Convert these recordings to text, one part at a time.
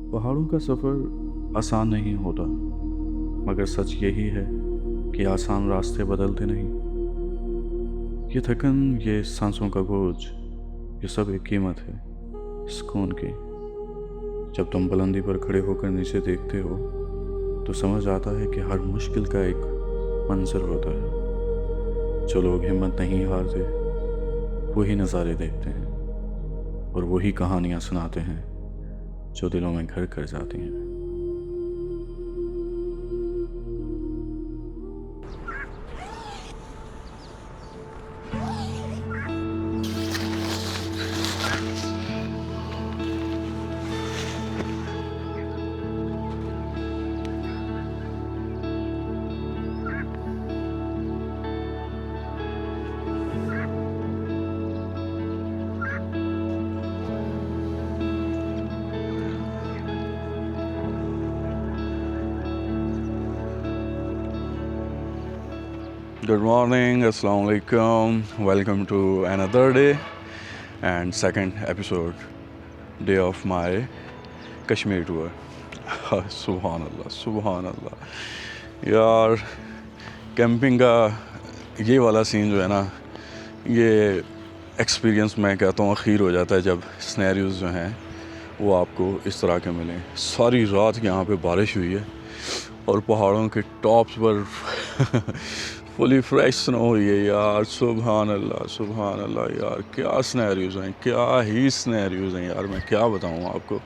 पहाड़ों का सफ़र आसान नहीं होता, मगर सच यही है कि आसान रास्ते बदलते नहीं। ये थकन, ये सांसों का बोझ, ये सब एक कीमत है सुकून की। जब तुम बुलंदी पर खड़े होकर नीचे देखते हो तो समझ आता है कि हर मुश्किल का एक मंजर होता है। जो लोग हिम्मत नहीं हारते वही नज़ारे देखते हैं और वही कहानियाँ सुनाते हैं जो दिलों में घर कर जाती हैं। Good morning, Assalamu alaikum. Welcome to another day and second episode day of my Kashmir tour. Subhanallah, Subhanallah. यार कैंपिंग का ये वाला सीन जो है ना, ये एक्सपीरियंस मैं कहता हूँ अखीर हो जाता है जब सिनेरियोज़ जो हैं वो आपको इस तरह के मिलें। सारी रात यहाँ पे बारिश हुई है और पहाड़ों के टॉप्स पर फुली फ्रेश स्नो हुई है यार। सुभान अल्लाह यार, क्या सिनेरियोज़ हैं, क्या ही सिनेरियोज़ हैं यार। मैं क्या बताऊँ आपको,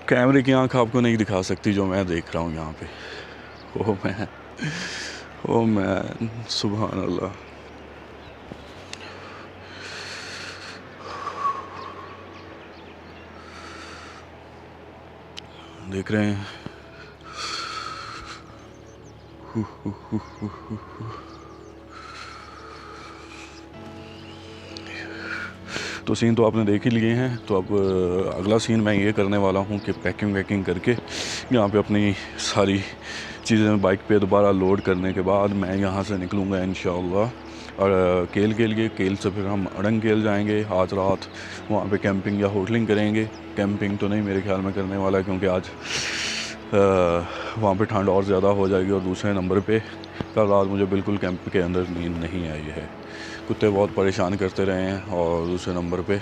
कैमरे की आंख आपको नहीं दिखा सकती जो मैं देख रहा हूँ यहाँ पे। ओ मैन, सुभान अल्लाह। देख रहे हैं तो सीन तो आपने देख ही लिए हैं। तो अब अगला सीन मैं ये करने वाला हूँ कि पैकिंग वैकिंग करके यहाँ पे अपनी सारी चीज़ें बाइक पे दोबारा लोड करने के बाद मैं यहाँ से निकलूँगा इंशाअल्लाह और केल के लिए। केल से फिर हम अड़ंग केल जाएंगे। आज रात वहाँ पे कैंपिंग या होटलिंग करेंगे। कैंपिंग तो नहीं मेरे ख्याल में करने वाला है, क्योंकि आज वहाँ पे ठंड और ज़्यादा हो जाएगी। और दूसरे नंबर पे कल रात मुझे बिल्कुल कैंप के अंदर नींद नहीं आई है। कुत्ते बहुत परेशान करते रहे हैं और दूसरे नंबर पे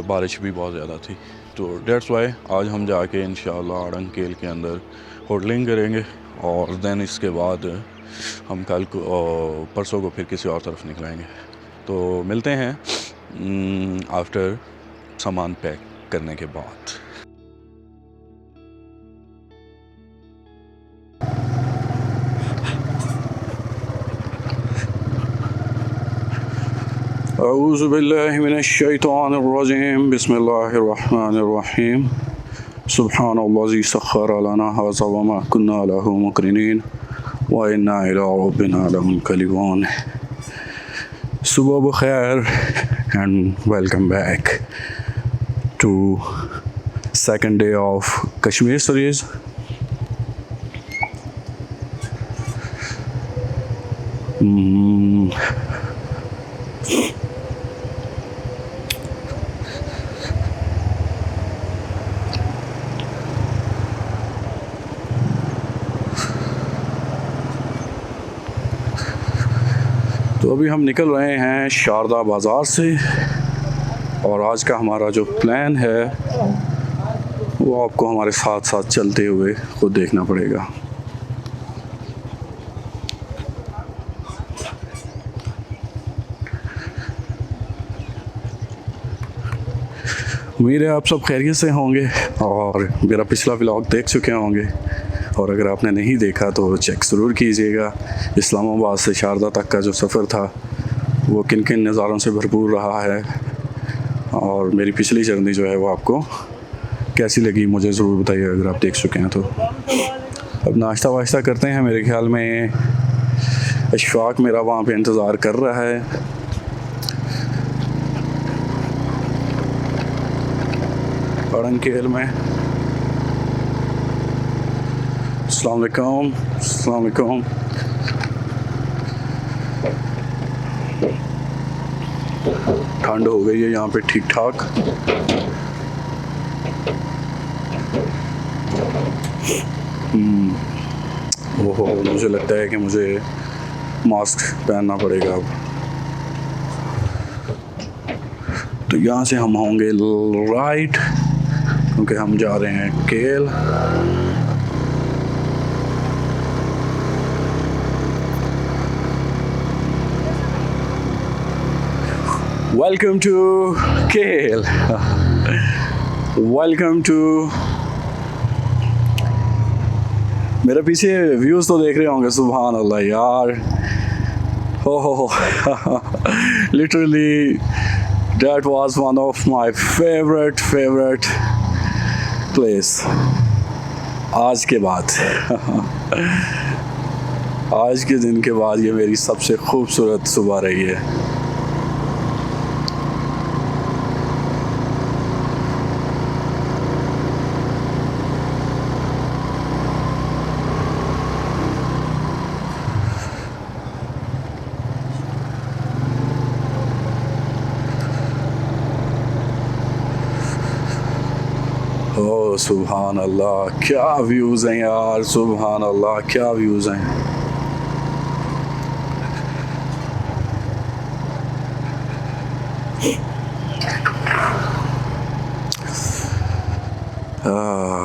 बारिश भी बहुत ज़्यादा थी। तो डेट्स वाई आज हम जाके इंशाअल्लाह अड़ंग केल के अंदर होटलिंग करेंगे और देन इसके बाद हम कल को परसों को फिर किसी और तरफ निकलेंगे। तो मिलते हैं आफ्टर सामान पैक करने के बाद। औज़ु बिल्लाहि मिनश शैतानिर रजीम, बिस्मिल्लाहिर रहमानिर रहीम। सुब्हानल्लाज़ी सख्खर लना हाज़ा व मा कुन्ना लहू मुक़रिनीन व इन्ना इला रब्बिना लमुनक़लिबून। सुबह बखैर and welcome back to second day of Kashmir series. तो अभी हम निकल रहे हैं शारदा बाज़ार से और आज का हमारा जो प्लान है वो आपको हमारे साथ साथ चलते हुए खुद देखना पड़ेगा। उम्मीद है आप सब खैरियत से होंगे और मेरा पिछला व्लॉग देख चुके होंगे, और अगर आपने नहीं देखा तो चेक ज़रूर कीजिएगा। इस्लामाबाद से शारदा तक का जो सफ़र था वो किन किन नज़ारों से भरपूर रहा है और मेरी पिछली जर्नी जो है वो आपको कैसी लगी मुझे ज़रूर बताइए अगर आप देख चुके हैं तो। अब नाश्ता वाश्ता करते हैं। मेरे ख्याल में अशफाक मेरा वहाँ पे इंतज़ार कर रहा है। अड़ंग केल में। अस्सलाम वालेकुम, अस्सलाम वालेकुम। ठंड हो गई है यहाँ पे ठीक ठाक। ओहो, मुझे लगता है कि मुझे मास्क पहनना पड़ेगा अब। तो यहाँ से हम होंगे राइट, क्योंकि हम जा रहे हैं केल। वेलकम टू केल, वेलकम टू। मेरे पीछे व्यूज़ तो देख रहे होंगे, सुभान अल्लाह यार, हो literally that was one of my favourite place. आज के बाद आज के दिन के बाद ये मेरी सबसे खूबसूरत सुबह रही है। ओह सुभान अल्लाह, क्या व्यूज़ हैं यार, सुभान अल्लाह क्या व्यूज़ हैं।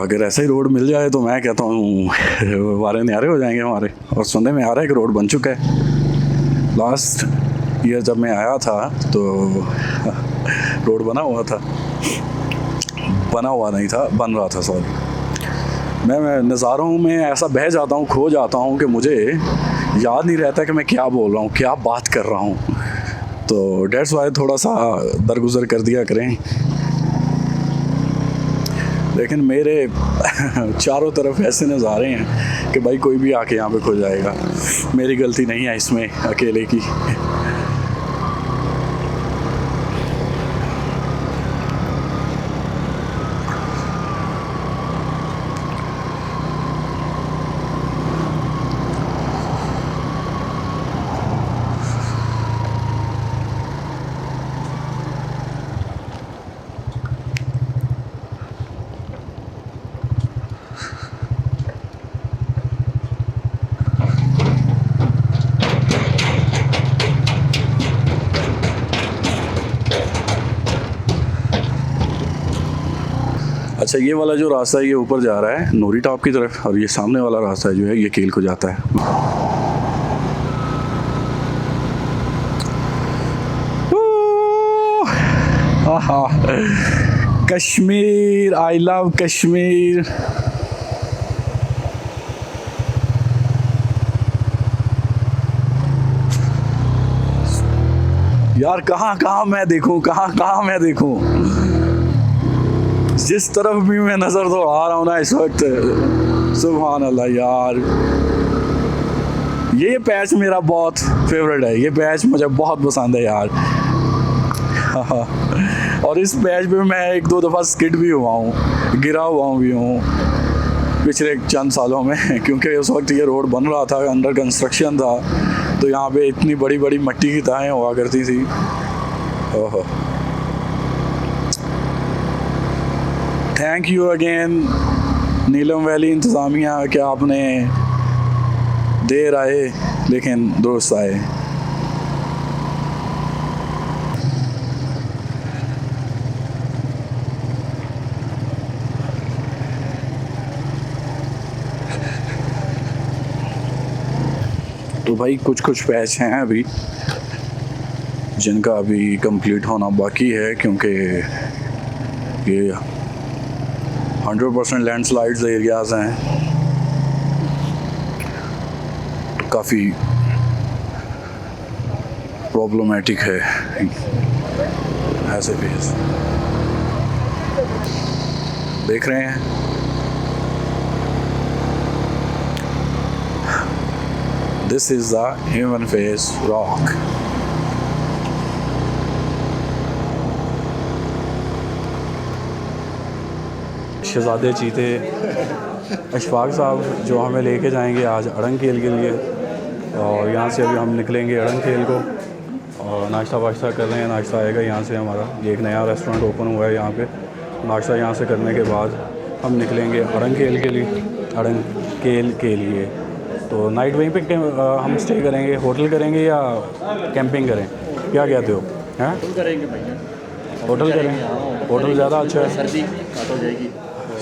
अगर ऐसा ही रोड मिल जाए तो मैं कहता हूँ वारे न्यारे हो जाएंगे हमारे। और सुनने में आ रहा है कि रोड बन चुका है। लास्ट ईयर जब मैं आया था तो रोड बना हुआ था, बना हुआ नहीं था, बन रहा था, सॉरी। मैं नज़ारों में ऐसा बह जाता हूँ, खो जाता हूँ कि मुझे याद नहीं रहता कि मैं क्या बोल रहा हूँ, क्या बात कर रहा हूँ। तो डेट्स वाई थोड़ा सा दरगुजर कर दिया करें। लेकिन मेरे चारों तरफ ऐसे नज़ारे हैं कि भाई कोई भी आके यहाँ पे खो जाएगा। मेरी गलती नहीं है इसमें अकेले की। अच्छा, ये वाला जो रास्ता है ये ऊपर जा रहा है नूरी टॉप की तरफ, और ये सामने वाला रास्ता जो है ये केल को जाता है। Kashmir, I love Kashmir. यार कहाँ मैं देखूं, कहाँ मैं देखूं। जिस तरफ भी मैं नज़र तो आ रहा हूँ ना इस वक्त, सुभान अल्लाह यार। ये पैच मेरा बहुत फेवरेट है, ये पैच मुझे बहुत पसंद है यार। और इस पैच पे मैं एक दो दफ़ा स्किड भी हुआ हूँ, गिरा हुआ भी हूँ पिछले चंद सालों में, क्योंकि उस वक्त ये रोड बन रहा था, अंडर कंस्ट्रक्शन था, तो यहाँ पे इतनी बड़ी बड़ी मिट्टी की तहें हुआ करती थी। ओहो, thank you again Neelum Valley इंतज़ामिया कि आपने देर आए लेकिन दुरुस्त आए। तो भाई कुछ पैच हैं अभी जिनका अभी कंप्लीट होना बाकी है, क्योंकि ये 100% लैंडस्लाइड्स एरियाज़ हैं, काफ़ी प्रॉब्लमेटिक है ऐसे फेस देख रहे हैं। This is the human face rock. शहजादे चीते अशफाक साहब जो हमें लेके जाएंगे आज अड़ंग खेल के लिए, और यहाँ से अभी हम निकलेंगे अड़ंग खेल को और नाश्ता वाश्ता कर रहे हैं। नाश्ता आएगा यहाँ से हमारा, ये एक नया रेस्टोरेंट ओपन हुआ है यहाँ पे। नाश्ता यहाँ से करने के बाद हम निकलेंगे अड़ंगकेल के लिए, अड़ंगकेल के लिए। तो नाइट वहीं पे हम स्टे करेंगे, होटल करेंगे या कैंपिंग करें, क्या कहते हो? हैं होटल करेंगे भैया, होटल करें, होटल ज़्यादा अच्छा है। सर्दी स्टार्ट हो जाएगी।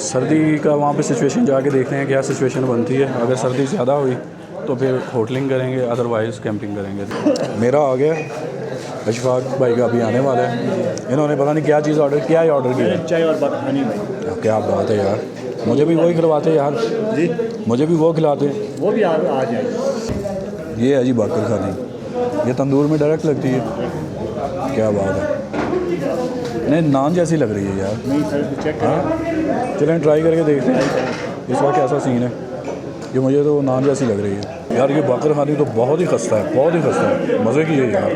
सर्दी का वहाँ पे सिचुएशन जाके देखते हैं क्या सिचुएशन बनती है। अगर सर्दी ज़्यादा हुई तो फिर होटलिंग करेंगे, अदरवाइज़ कैंपिंग करेंगे। मेरा आ गया, अशफाक भाई का अभी आने वाला है। इन्होंने पता नहीं क्या चीज़ ऑर्डर किया है, ऑर्डर किया है चाय और बकहानी भाई। क्या बात है यार, मुझे भी वही खिलवाते यार जी, मुझे भी वो खिलाते। वो भी आ जाएगी। ये है जी बाकर खानी, ये तंदूर में डायरेक्ट लगती है, क्या बात है। नहीं नान जैसी लग रही है यार। नहीं सर, चेक हाँ चलें ट्राई करके देखते हैं इस वक्त कैसा सीन है। ये मुझे तो नान जैसी लग रही है यार। ये बाकर खानी तो बहुत ही खस्ता है, बहुत ही खस्ता है, मज़े की है यार।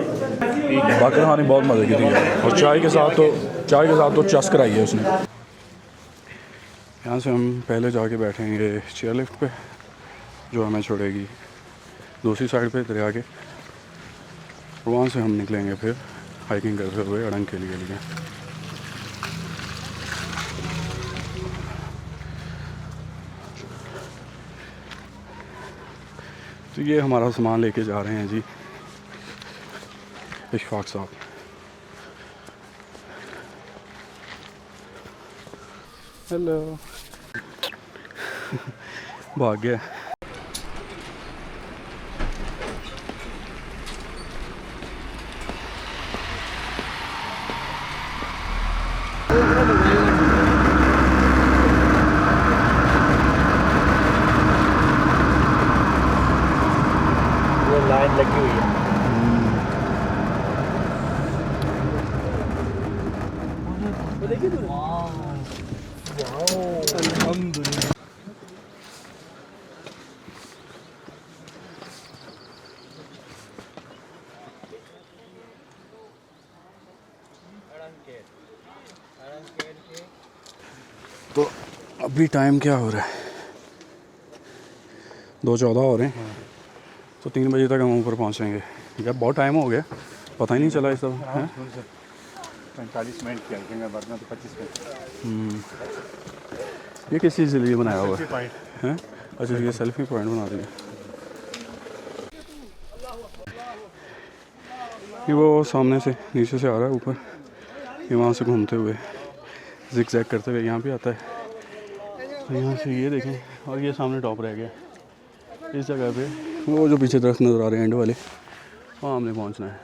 बाकर खानी बहुत मज़े की थी यार। और चाय के साथ तो चस कराई है उसने। यहाँ से हम पहले जाके बैठेंगे चेयर लिफ्ट पे जो हमें छोड़ेगी दूसरी साइड पे दरिया के। वहाँ से हम निकलेंगे फिर हाइकिंग करते हुए अड़ंगकेल के लिए। तो ये हमारा सामान लेके जा रहे हैं जी इशफाक साहब। हेलो भाग गया। वो लाइन लगी हुई है। अल्हम्दुलिल्लाह। तो अभी टाइम क्या हो रहा है? 2:14 हो रहे हैं। तो 3 बजे तक हम ऊपर पहुंचेंगे। यार बहुत टाइम हो गया, पता ही नहीं चला इस सब है। 45 मिनट की हाइकिंग है, वरना तो 25 मिनट। ये किस चीज़ के लिए बनाया हुआ सेल्फी पॉइंट। है? अच्छा ये सेल्फी पॉइंट बना दिया। ये वो सामने से नीचे से आ रहा है ऊपर, ये वहाँ से घूमते हुए जिग जैग करते हुए यहाँ पे आता है। तो यहाँ से ये देखें, और ये सामने टॉप रह गया। इस जगह पे वो जो पीछे दरख्त नज़र आ रहे हैं एंड वाले, वहाँ हमने पहुँचना है।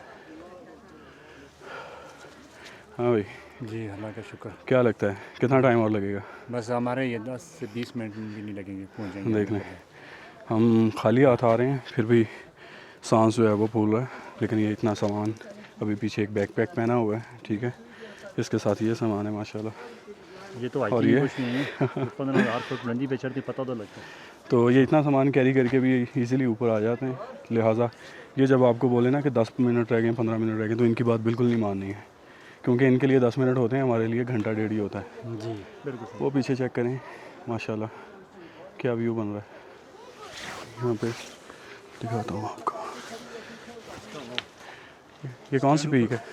हाँ भाई जी अल्लाह का शुक्र। क्या लगता है कितना टाइम और लगेगा? बस हमारे ये 10 से 20 मिनट भी नहीं लगेंगे, पहुँच जाएंगे। देख लें, हम खाली हाथ आ रहे हैं फिर भी सांस जो है वो फूल रहा है। लेकिन ये इतना सामान, अभी पीछे एक बैकपैक पहना हुआ है, ठीक है, इसके साथ ये सामान है माशाल्लाह। ये तो और ये कुछ नहीं है, 15,000 फुट बुलंदी पे चढ़ती पता तो लगता है। तो ये इतना सामान कैरी करके भी इजीली ऊपर आ जाते हैं। लिहाजा ये जब आपको बोले ना कि 10 मिनट रह गए, 15 मिनट रह गए, तो इनकी बात बिल्कुल नहीं माननी है, क्योंकि इनके लिए 10 मिनट होते हैं, हमारे लिए घंटा डेढ़ ही होता है। जी बिल्कुल। वो पीछे चेक करें माशाल्लाह क्या व्यू बन रहा है। यहाँ पे दिखाता हूँ आपको, ये कौन सी पीक है?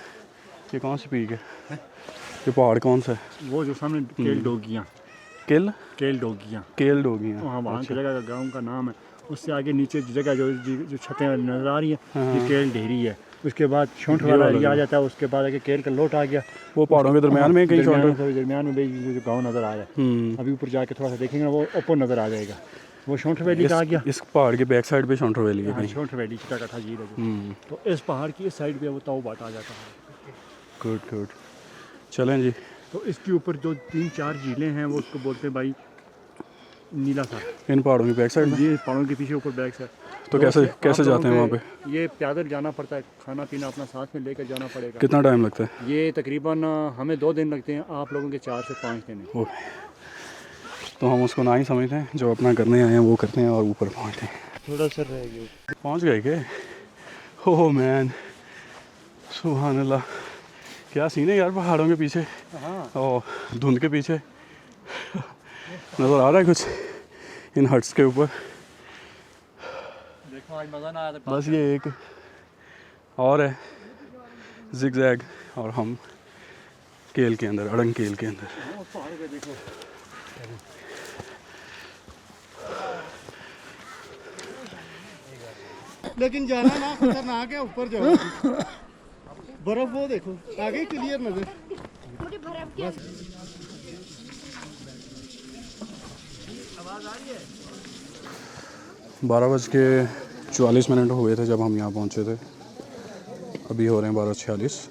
ये कौन सी पीक है? ये पहाड़ कौन सा है? वो जो सामने केल डोगियाँ, केल केल डोगियाँ, केल डोगियाँ। वहाँ वहाँ की जगह का गांव का नाम है। उससे आगे नीचे जो जगह जो छतें नज़र आ रही हैं, ये केल ढेरी है। उसके बाद शोंठ वाला एरिया आ जाता है, उसके बाद आगे केल का लोट आ गया। वो पहाड़ों के दरमियान में कहीं दरमियान में जो गाँव नज़र आ रहा है, अभी ऊपर जाके थोड़ा सा देखेंगे ना, वो ऊपर नज़र आ जाएगा। वो शोंठ वैली का आ गया। इस पहाड़ के बैक साइड पे शोंठ वैली है। शोंठ वैली चिटाकाठा झील है। तो इस पहाड़ की इस साइड पे वो ताऊ बाट आ जाता है। गुड गुड, चलें जी। तो इसके ऊपर जो 3-4 झीलें हैं, वो उसको बोलते हैं भाई नीला सा। इन पहाड़ों की बैक साइड में? ये पहाड़ों के पीछे ऊपर बैक साइड। तो कैसे जाते हैं वहाँ पे? ये पैदल जाना पड़ता है, खाना पीना अपना साथ में लेकर जाना पड़ेगा। कितना टाइम लगता है? ये तकरीबन हमें 2 दिन लगते हैं, आप लोगों के 4 से 5 दिन है। तो हम उसको ना ही समझते हैं, जो अपना करने आए हैं वो करते हैं और ऊपर पहुँचते हैं। थोड़ा सा रह गया। पहुँच गए के? हो मैन, सुभान अल्लाह, क्या सीन है यार पहाड़ों के पीछे। और धुंध के पीछे नज़र आ रहा है कुछ इन हट्स के ऊपर। देखो आज मज़ा ना आया था। बस ये एक और है जिग जैग, और हम केल के अंदर, अड़ंगकेल के अंदर। लेकिन जाना ना खतरनाक है, ऊपर जाओ। बर्फ वो देखो आगे क्लियर नजर। 12:44 हुए थे जब हम यहाँ पहुँचे थे। अभी हो रहे हैं 12:46।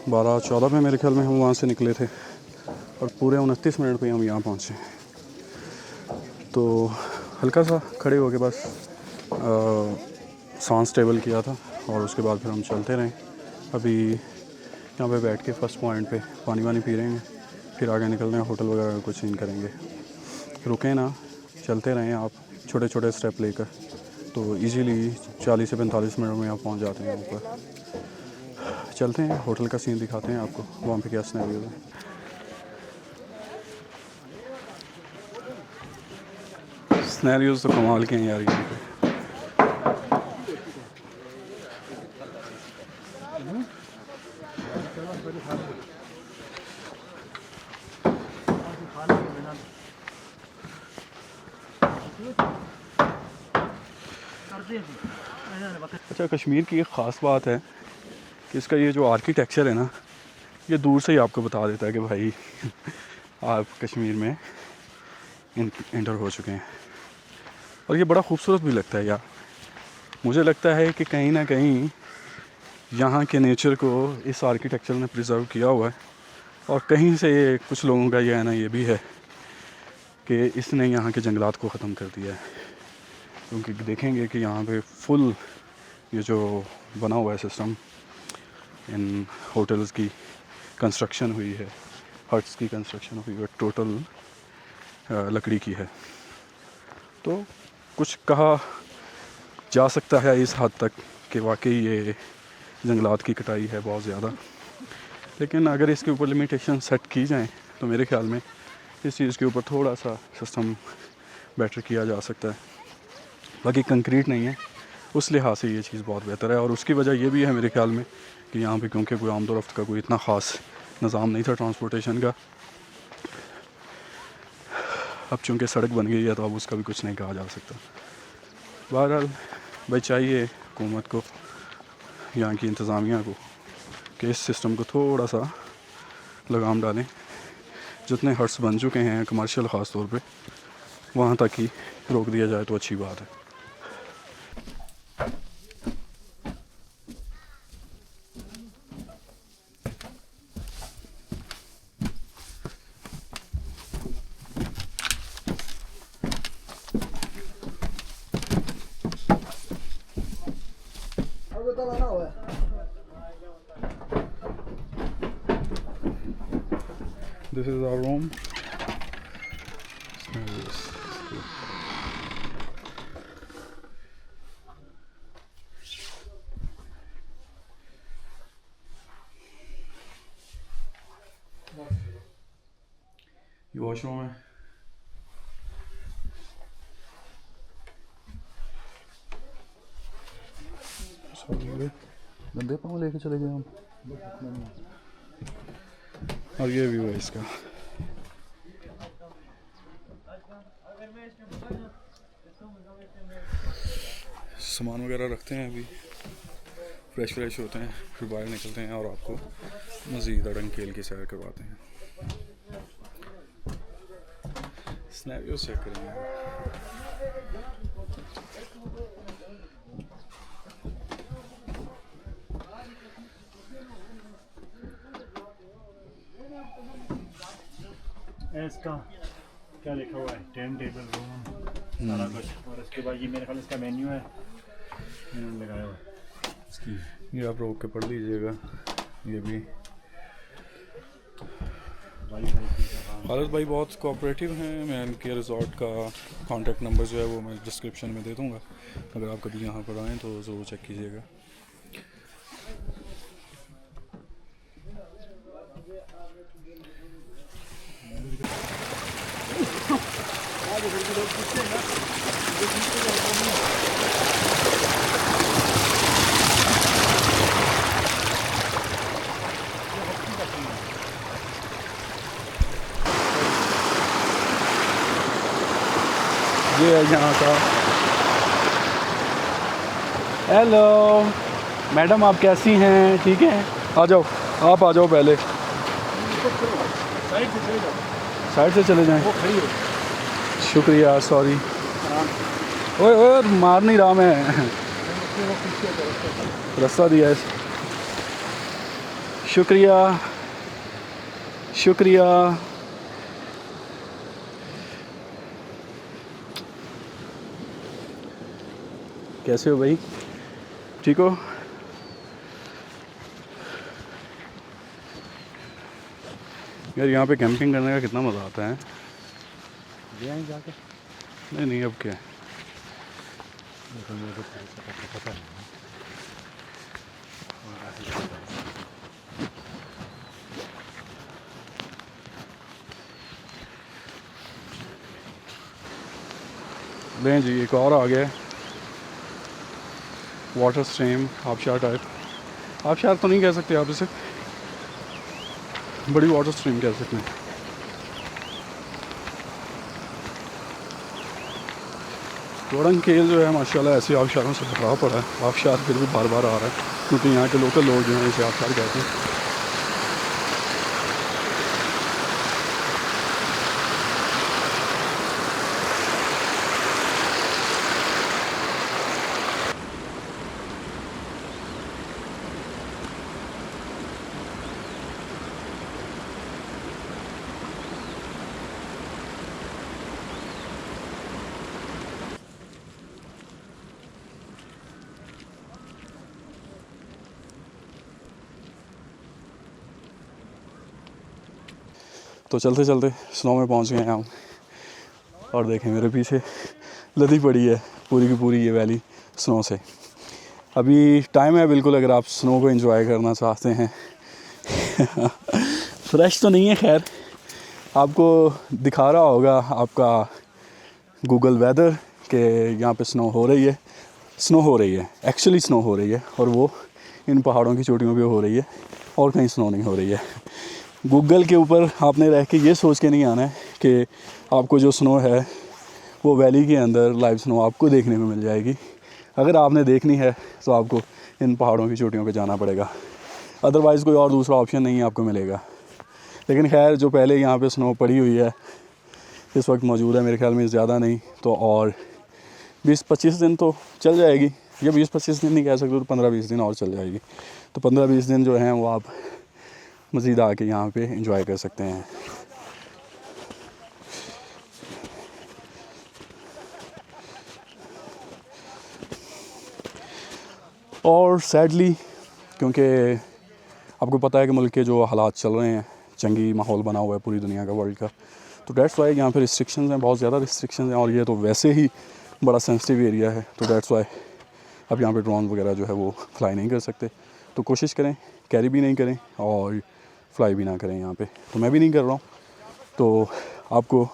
12:14 में मेरे ख्याल में हम वहाँ से निकले थे और पूरे 29 मिनट पे हम यहाँ पहुँचे। तो हल्का सा खड़े हो के बस सांस टेबल किया था और उसके बाद फिर हम चलते रहे। अभी यहाँ पे बैठ के फर्स्ट पॉइंट पे पानी वानी पी रहे हैं, फिर आगे निकल रहे हैं, होटल वगैरह कुछ सीन करेंगे। रुकें ना, चलते रहें आप छोटे छोटे स्टेप लेकर, तो इजीली 40 से 45 मिनट में आप पहुँच जाते हैं ऊपर। चलते हैं, होटल का सीन दिखाते हैं आपको, वहाँ पे क्या सिनेरियो है। सिनेरियोज तो कमाल के हैं यार यहाँ पे। अच्छा, कश्मीर की एक ख़ास बात है कि इसका ये जो आर्किटेक्चर है ना, ये दूर से ही आपको बता देता है कि भाई आप कश्मीर में एंटर हो चुके हैं। और ये बड़ा खूबसूरत भी लगता है यार। मुझे लगता है कि कहीं ना कहीं यहाँ के नेचर को इस आर्किटेक्चर ने प्रिजर्व किया हुआ है। और कहीं से ये कुछ लोगों का ये है ना, ये भी है कि इसने यहाँ के जंगलात को ख़त्म कर दिया है। क्योंकि देखेंगे कि यहाँ पे फुल ये जो बना हुआ है सिस्टम, इन होटल्स की कंस्ट्रक्शन हुई है, हट्स की कंस्ट्रक्शन हुई है, टोटल लकड़ी की है। तो कुछ कहा जा सकता है इस हद तक कि वाकई ये जंगलात की कटाई है बहुत ज़्यादा। लेकिन अगर इसके ऊपर लिमिटेशन सेट की जाएँ तो मेरे ख्याल में इस चीज़ के ऊपर थोड़ा सा सिस्टम बेटर किया जा सकता है। बाकी कंक्रीट नहीं है, उस लिहाज से ये चीज़ बहुत बेहतर है। और उसकी वजह ये भी है मेरे ख्याल में कि यहाँ पे क्योंकि कोई आमद रफ्त का कोई इतना ख़ास निज़ाम नहीं था ट्रांसपोर्टेशन का। अब चूँकि सड़क बन गई है तो अब उसका भी कुछ नहीं कहा जा सकता। बहरहाल भाई चाहिए हुकूमत को, यहाँ की इंतज़ामिया को, कि इस सिस्टम को थोड़ा सा लगाम डालें। जितने हट्स बन चुके हैं कमर्शियल ख़ास तौर पे, वहाँ तक ही रोक दिया जाए तो अच्छी बात है। This is our room. ये वॉशरूम है। गंदे पाँव लेके चले गए हम। और ये व्यू है इसका। सामान वगैरह रखते हैं, अभी फ्रेश होते हैं, फिर बाहर निकलते हैं और आपको मज़ीद अड़ंकेल की सैर करवाते हैं। स्नैपियो चेक करेंगे। इसका क्या लिखा हुआ है, टाइम टेबल रूम सारा कुछ। और उसके बाद ये मेरे ख्याल इसका मेन्यू है, इन्होंने लगाया हुआ है इसकी। ये आप रोक के पढ़ लीजिएगा। ये भी खालिद भाई बहुत कोऑपरेटिव हैं। मैं इनके रिज़ॉर्ट का कॉन्टैक्ट नंबर जो है वो मैं डिस्क्रिप्शन में दे दूँगा। अगर आप कभी यहाँ पर आएँ तो ज़रूर चेक कीजिएगा। ये है यहाँ का। हेलो मैडम, आप कैसी हैं? ठीक हैं? आ जाओ, आप आ जाओ पहले। साइड से चले जाएं। शुक्रिया, सॉरी। ओए ओए, मार नहीं रहा मैं, रास्ता दिया है। शुक्रिया शुक्रिया। कैसे हो भाई? ठीक हो? यार यहाँ पे कैंपिंग करने का कितना मज़ा आता है। यहीं जाके नहीं नहीं, अब क्या है। पता नहीं। लें जी, एक और आ गया है, वाटर स्ट्रीम, आबशार टाइप। आबशार तो नहीं कह सकते आप इसे, बड़ी वाटर स्ट्रीम कह सकते हैं। वड़ंगखेल जो है माशाल्लाह ऐसे आबशारों से भरा पड़ा है। आबशार फिर भी बार बार आ रहा है क्योंकि यहाँ के लोकल लोग जो हैं इसे आबशार कहते हैं। तो चलते चलते स्नो में पहुंच गए हैं हम, और देखें मेरे पीछे लदी पड़ी है पूरी की पूरी ये वैली स्नो से। अभी टाइम है बिल्कुल, अगर आप स्नो को एंजॉय करना चाहते हैं। फ्रेश तो नहीं है खैर, आपको दिखा रहा होगा आपका गूगल वेदर कि यहाँ पे स्नो हो रही है। स्नो हो रही है, एक्चुअली स्नो हो रही है, और वो इन पहाड़ों की चोटियों पे हो रही है, और कहीं स्नो नहीं हो रही है। गूगल के ऊपर आपने रह के ये सोच के नहीं आना है कि आपको जो स्नो है वो वैली के अंदर लाइव स्नो आपको देखने को मिल जाएगी। अगर आपने देखनी है तो आपको इन पहाड़ों की चोटियों पे जाना पड़ेगा, अदरवाइज़ कोई और दूसरा ऑप्शन नहीं आपको मिलेगा। लेकिन खैर जो पहले यहाँ पे स्नो पड़ी हुई है इस वक्त मौजूद है, मेरे ख्याल में ज़्यादा नहीं तो और 20-25 दिन तो चल जाएगी, या 20-25 दिन नहीं कह सकते तो 15-20 दिन और चल जाएगी। तो 15-20 दिन जो हैं वो आप मज़ीद आके यहाँ पे एंजॉय कर सकते हैं। और सैडली क्योंकि आपको पता है कि मुल्क के जो हालात चल रहे हैं, जंगी माहौल बना हुआ है पूरी दुनिया का, वर्ल्ड का, तो डेट्स वाई यहाँ पे रिस्ट्रिक्शंस हैं, बहुत ज़्यादा रिस्ट्रिक्शंस हैं, और ये तो वैसे ही बड़ा सेंसिटिव एरिया है। तो डेट्स वाई अब यहाँ पे ड्रोन वगैरह जो है वो फ्लाई नहीं कर सकते। तो कोशिश करें कैरी भी नहीं करें और फ्लाई भी ना करें यहाँ पे। तो मैं भी नहीं कर रहा हूँ। तो आपको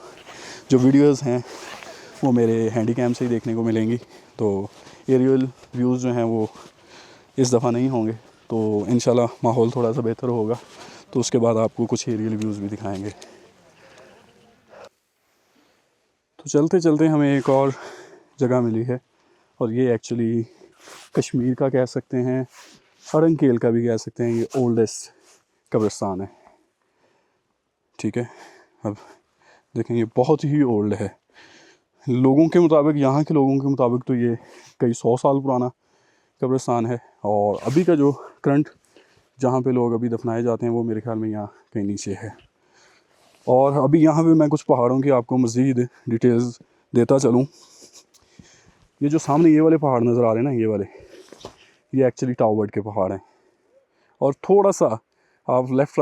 जो वीडियोस हैं वो मेरे हैंडी कैम से ही देखने को मिलेंगी। तो एरियल व्यूज़ जो हैं वो इस दफ़ा नहीं होंगे, तो इंशाल्लाह माहौल थोड़ा सा बेहतर होगा तो उसके बाद आपको कुछ एरियल व्यूज़ भी दिखाएंगे। तो चलते चलते हमें एक और जगह मिली है, और ये एक्चुअली कश्मीर का कह सकते हैं, अरंकेल का भी कह सकते हैं। ये ओल्डेस्ट कब्रिस्तान है, ठीक है। अब देखें ये बहुत ही ओल्ड है, लोगों के मुताबिक, यहाँ के लोगों के मुताबिक तो ये कई 100 साल पुराना कब्रिस्तान है। और अभी का जो करंट जहाँ पे लोग अभी दफनाए जाते हैं वो मेरे ख्याल में यहाँ कहीं नीचे है। और अभी यहाँ पे मैं कुछ पहाड़ों की आपको मज़ीद डिटेल्स देता चलूँ। ये जो सामने ये वाले पहाड़ नज़र आ रहे हैं ना, ये वाले, ये एक्चुअली टाउबर्ड के पहाड़ हैं। और थोड़ा सा आप लेफ़्ट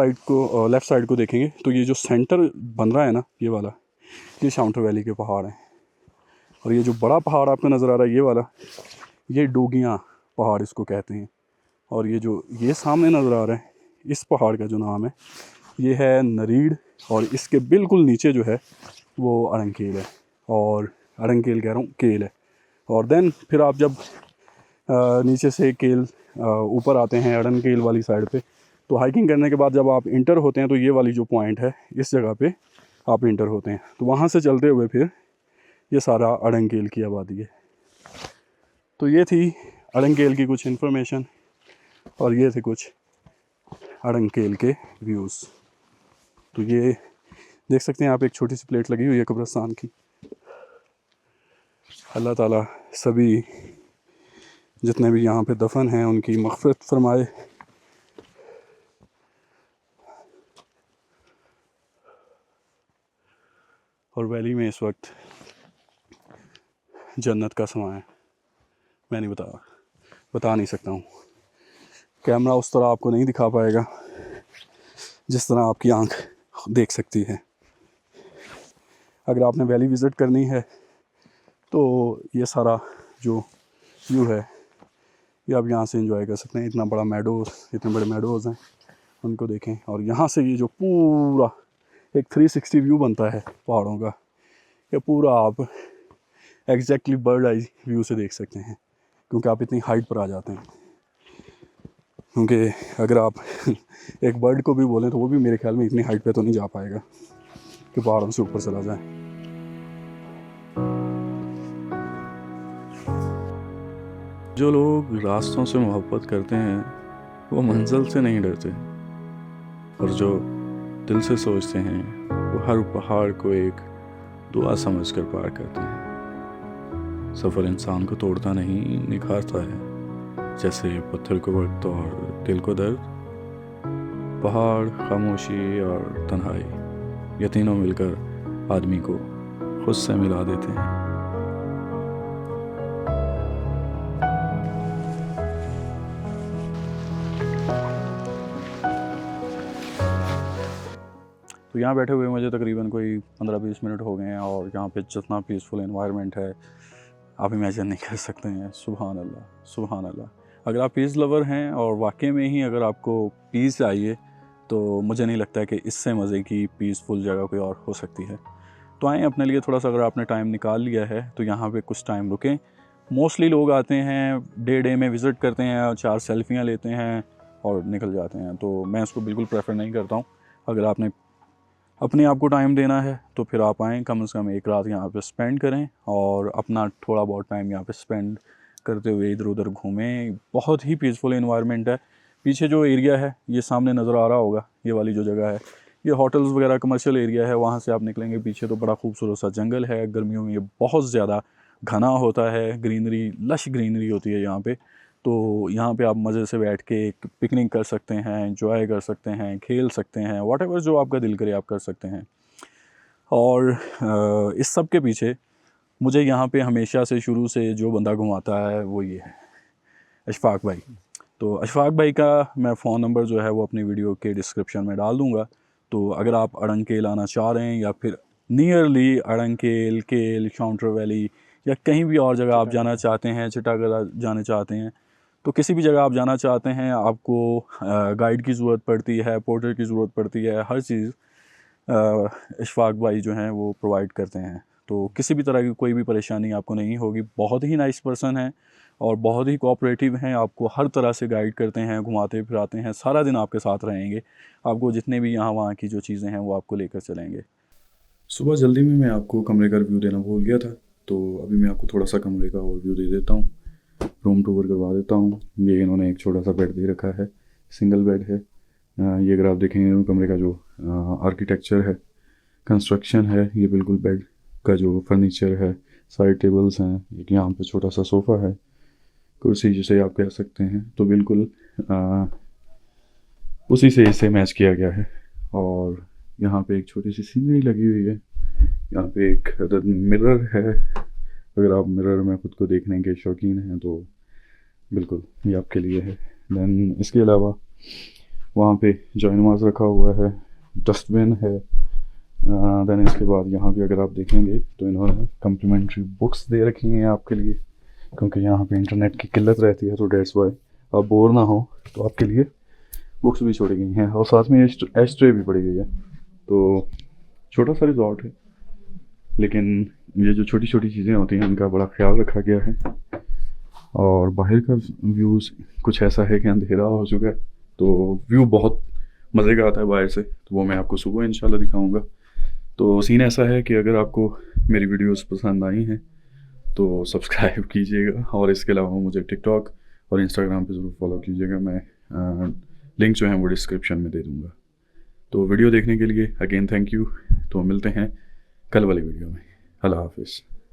साइड को देखेंगे तो ये जो सेंटर बन रहा है ना, ये वाला, ये शाउंटर वैली के पहाड़ हैं। और ये जो बड़ा पहाड़ आपको नज़र आ रहा है ये वाला, ये डोगियाँ पहाड़ इसको कहते हैं। और ये सामने नज़र आ रहा है, इस पहाड़ का जो नाम है ये है नरीड, और इसके बिल्कुल नीचे जो है वो अरंकेल है, और अरंकेल कह रहा हूँ, केल है। और देन फिर आप जब नीचे से केल ऊपर आते हैं अरंकेल वाली साइड पे, तो हाइकिंग करने के बाद जब आप इंटर होते हैं तो ये वाली जो पॉइंट है इस जगह पे आप इंटर होते हैं। तो वहाँ से चलते हुए फिर ये सारा अड़ंगेल की आबादी है। तो ये थी अड़ंगेल की कुछ इन्फॉर्मेशन और ये थे कुछ अड़ंगेल के व्यूज़। तो ये देख सकते हैं आप, एक छोटी सी प्लेट लगी हुई है कब्रिस्तान की। अल्लाह ताला सभी जितने भी यहाँ पे दफन हैं उनकी मग़फ़िरत फरमाए। और वैली में इस वक्त जन्नत का समा है। मैं नहीं बता नहीं सकता हूँ। कैमरा उस तरह आपको नहीं दिखा पाएगा जिस तरह आपकी आंख देख सकती है। अगर आपने वैली विज़िट करनी है तो ये सारा जो व्यू है ये आप यहाँ से एंजॉय कर सकते हैं। इतना बड़ा मेडोज़, इतने बड़े मेडोज़ हैं, उनको देखें। और यहाँ से ये जो पूरा एक 360 व्यू बनता है पहाड़ों का, ये पूरा आप एग्जैक्टली बर्ड आई व्यू से देख सकते हैं, क्योंकि आप इतनी हाइट पर आ जाते हैं। क्योंकि अगर आप एक बर्ड को भी बोलें तो वो भी मेरे ख्याल में इतनी हाइट पे तो नहीं जा पाएगा कि पहाड़ों से ऊपर चला जाए। जो लोग रास्तों से मोहब्बत करते हैं वो मंजिल से नहीं डरते, और जो दिल से सोचते हैं वो हर पहाड़ को एक दुआ समझकर पार करते हैं। सफ़र इंसान को तोड़ता नहीं, निखारता है। जैसे पत्थर को वक्त और दिल को दर्द, पहाड़, खामोशी और तन्हाई, ये तीनों मिलकर आदमी को खुद से मिला देते हैं। तो यहाँ बैठे हुए मुझे तकरीबन कोई 15-20 मिनट हो गए हैं, और यहाँ पे जितना पीसफुल एनवायरनमेंट है आप इमेजिन नहीं कर सकते हैं। सुभान अल्लाह, सुभान अल्लाह। अगर आप पीस लवर हैं और वाकई में ही अगर आपको पीस चाहिए तो मुझे नहीं लगता कि इससे मज़े की पीसफुल जगह कोई और हो सकती है। तो आएँ अपने लिए थोड़ा सा, अगर आपने टाइम निकाल लिया है तो यहाँ पे कुछ टाइम रुकें। मोस्टली लोग आते हैं डे में विज़िट करते हैं, 4 सेल्फियाँ लेते हैं और निकल जाते हैं। तो मैं इसको बिल्कुल प्रेफर नहीं करता हूँ। अगर आपने अपने आप को टाइम देना है तो फिर आप आएँ, कम से कम एक रात यहाँ पे स्पेंड करें और अपना थोड़ा बहुत टाइम यहाँ पे स्पेंड करते हुए इधर उधर घूमें। बहुत ही पीसफुल एनवायरनमेंट है। पीछे जो एरिया है ये सामने नज़र आ रहा होगा, ये वाली जो जगह है ये होटल्स वगैरह कमर्शियल एरिया है। वहाँ से आप निकलेंगे पीछे तो बड़ा खूबसूरत सा जंगल है। गर्मियों में ये बहुत ज़्यादा घना होता है, ग्रीनरी, लश ग्रीनरी होती है यहाँ पे। तो यहाँ पे आप मज़े से बैठ के पिकनिक कर सकते हैं, एंजॉय कर सकते हैं, खेल सकते हैं, व्हाटएवर जो आपका दिल करे आप कर सकते हैं। और इस सब के पीछे मुझे यहाँ पे हमेशा से शुरू से जो बंदा घुमाता है वो ये है, अशफाक भाई। तो अशफाक भाई का मैं फ़ोन नंबर जो है वो अपनी वीडियो के डिस्क्रिप्शन में डाल दूँगा। तो अगर आप अड़ंगेल आना चाह रहे हैं या फिर नियरली अड़ंगेल, केल, शाउंटर वैली या कहीं भी और जगह आप जाना चाहते हैं, चिटागरा जाना चाहते हैं, तो किसी भी जगह आप जाना चाहते हैं, आपको गाइड की ज़रूरत पड़ती है, पोर्टर की ज़रूरत पड़ती है, हर चीज़ अशफाक भाई जो हैं वो प्रोवाइड करते हैं। तो किसी भी तरह की कोई भी परेशानी आपको नहीं होगी। बहुत ही नाइस पर्सन है और बहुत ही कोऑपरेटिव हैं। आपको हर तरह से गाइड करते हैं, घुमाते फिराते हैं, सारा दिन आपके साथ रहेंगे। आपको जितने भी यहाँ वहाँ की जो चीज़ें हैं वो आपको लेकर चलेंगे। सुबह जल्दी में मैं आपको कमरे का रिव्यू देना भूल गया था, तो अभी मैं आपको थोड़ा सा कमरे का ओवरव्यू दे देता हूँ, रूम टूर करवा देता हूँ। ये इन्होंने एक छोटा सा बेड दे रखा है, सिंगल बेड है। ये अगर आप देखेंगे कमरे का जो आर्किटेक्चर है, कंस्ट्रक्शन है, ये बिल्कुल बेड का जो फर्नीचर है, साइड टेबल्स हैं, एक यहाँ पे छोटा सा सोफ़ा है, कुर्सी जिसे आप कह सकते हैं, तो बिल्कुल उसी से इसे मैच किया गया है। और यहाँ पे एक छोटी सी सीनरी लगी हुई है। यहाँ पे एक मिरर है, अगर आप मिरर में ख़ुद को देखने के शौकीन हैं तो बिल्कुल ये आपके लिए है। दैन इसके अलावा वहाँ पे जॉइनमाज रखा हुआ है, डस्टबिन है। दैन इसके बाद यहाँ पे अगर आप देखेंगे तो इन्होंने कम्प्लीमेंट्री बुक्स दे रखी हैं आपके लिए, क्योंकि यहाँ पे इंटरनेट की किल्लत रहती है, तो डेट्स वाई आप बोर ना हो तो आपके लिए बुक्स भी छोड़ी गई हैं। और साथ में एश ट्रे भी पड़ी गई है। तो छोटा सा रिजॉर्ट है, लेकिन ये जो छोटी छोटी चीज़ें होती हैं उनका बड़ा ख्याल रखा गया है। और बाहर का व्यूज़ कुछ ऐसा है कि अंधेरा हो चुका है, तो व्यू बहुत मज़े का आता है बाहर से, तो वो मैं आपको सुबह इंशाल्लाह दिखाऊंगा। तो सीन ऐसा है कि अगर आपको मेरी वीडियोस पसंद आई हैं तो सब्सक्राइब कीजिएगा, और इसके अलावा मुझे टिकटॉक और इंस्टाग्राम पे ज़रूर फॉलो कीजिएगा। मैं लिंक जो है वो डिस्क्रिप्शन में दे दूँगा। तो वीडियो देखने के लिए अगेन थैंक यू। तो मिलते हैं कल वाली वीडियो में। अल्लाह हाफिज़।